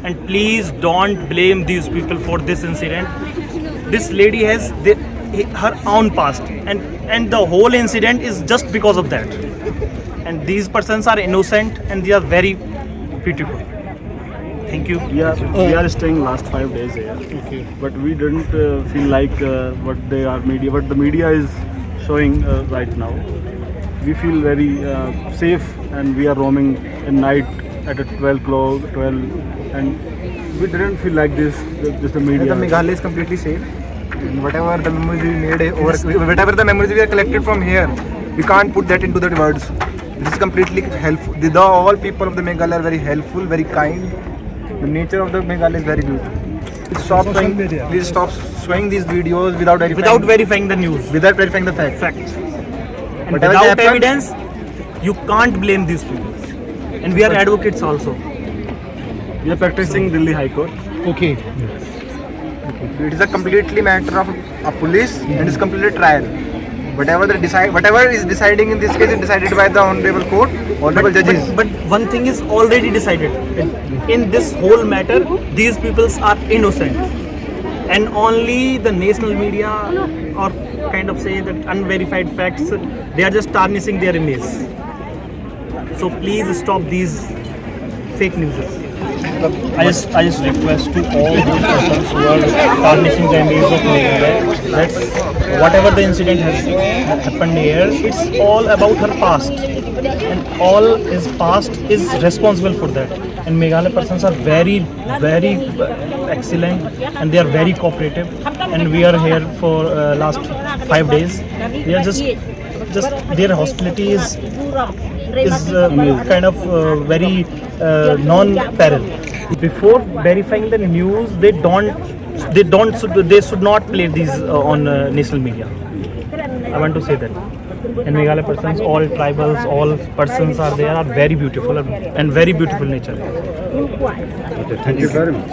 and please don't blame these people for this incident. This lady has her own past, and the whole incident is just because of that. And these persons are innocent and they are very beautiful. Thank you. Yeah, we are staying last 5 days here. Okay. But we didn't feel like what the media is showing right now. We feel very safe, and we are roaming at night at 12, and we didn't feel like this. Just the media. The Meghalaya is completely safe. And whatever the memories we made, or whatever the memories we have collected from here, we can't put that into the words. This is completely helpful. All people of the Meghalaya are very helpful, very kind. The nature of the Meghalaya is very beautiful. Please stop showing these videos without Verifying the news. without verifying the facts. Facts. And Whatever without happened- evidence, you can't blame these people. And we are advocates also. We are practicing Delhi High Court. Okay. It is a completely matter of a police, and it's completely trial. Whatever is deciding in this case is decided by the honorable court, honorable judges. But one thing is already decided. In this whole matter, these peoples are innocent. And only the national media, or kind of say that unverified facts, they are just tarnishing their image. So please stop these fake news. I just request to all those persons who are tarnishing the image of Meghalaya that whatever the incident has happened here, it's all about her past, and all his past is responsible for that. And Meghalaya persons are very, very excellent, and they are very cooperative. And we are here for last 5 days. They are just their hospitality is kind of very non-parallel. Before verifying the news, they should not play these on national media. I want to say that. And Meghalaya persons, all tribals, all persons are there, are very beautiful and very beautiful nature. Okay, thank you very much.